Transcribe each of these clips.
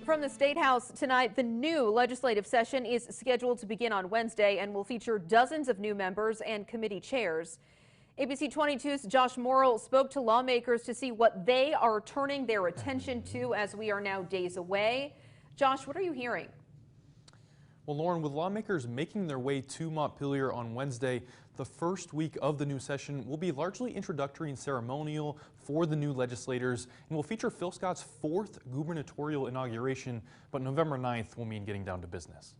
From the State House tonight, the new legislative session is scheduled to begin on Wednesday and will feature dozens of new members and committee chairs. ABC 22's Josh Morrill spoke to lawmakers to see what they are turning their attention to as we are now days away. Josh, what are you hearing? Well, Lauren, with lawmakers making their way to Montpelier on Wednesday, the first week of the new session will be largely introductory and ceremonial for the new legislators and will feature Phil Scott's fourth gubernatorial inauguration, but November 9th will mean getting down to business.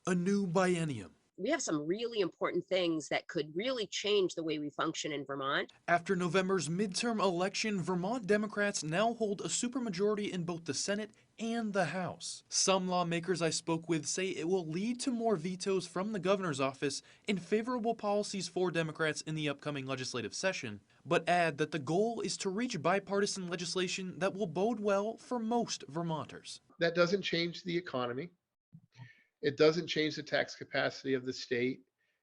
A new biennium. We have some really important things that could really change the way we function in Vermont. After November's midterm election, Vermont Democrats now hold a supermajority in both the Senate and the House. Some lawmakers I spoke with say it will lead to more vetoes from the governor's office and favorable policies for Democrats in the upcoming legislative session, but add that the goal is to reach bipartisan legislation that will bode well for most Vermonters. That doesn't change the economy. It doesn't change the tax capacity of the state.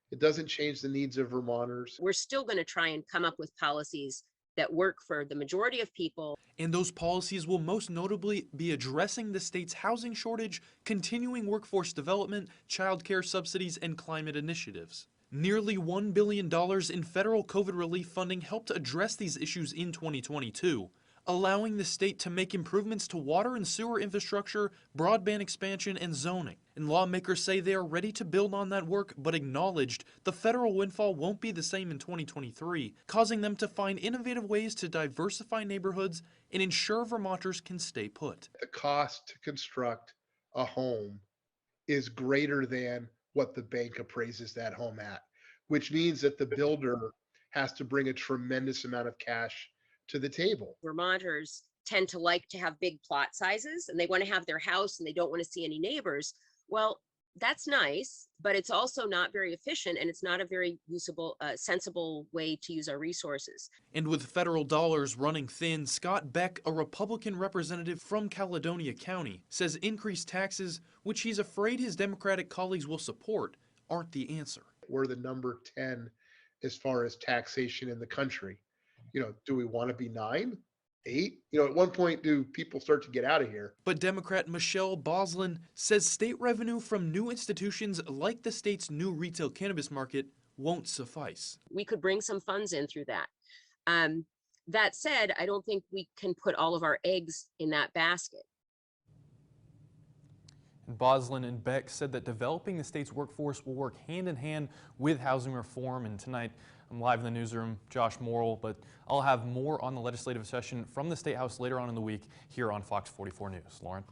It doesn't change the needs of Vermonters. We're still going to try and come up with policies that work for the majority of people. And those policies will most notably be addressing the state's housing shortage, continuing workforce development, child care subsidies, and climate initiatives. Nearly $1 billion in federal COVID relief funding helped address these issues in 2022. Allowing the state to make improvements to water and sewer infrastructure, broadband expansion, and zoning. And lawmakers say they are ready to build on that work, but acknowledged the federal windfall won't be the same in 2023, causing them to find innovative ways to diversify neighborhoods and ensure Vermonters can stay put. The cost to construct a home is greater than what the bank appraises that home at, which means that the builder has to bring a tremendous amount of cash to the table. Vermonters tend to like to have big plot sizes and they want to have their house and they don't want to see any neighbors. Well, that's nice, but it's also not very efficient and it's not a very usable, sensible way to use our resources. And with federal dollars running thin, Scott Beck, a Republican representative from Caledonia County, says increased taxes, which he's afraid his Democratic colleagues will support, aren't the answer. We're the number 10 as far as taxation in the country. Do we want to be 9, 8? At one point, do people start to get out of here? But Democrat Michelle Boslin says state revenue from new institutions like the state's new retail cannabis market won't suffice. We could bring some funds in through that. That said, I don't think we can put all of our eggs in that basket. Boslin and Beck said that developing the state's workforce will work hand in hand with housing reform. And tonight, I'm live in the newsroom, Josh Morrill, but I'll have more on the legislative session from the State House later on in the week here on Fox 44 News. Lauren?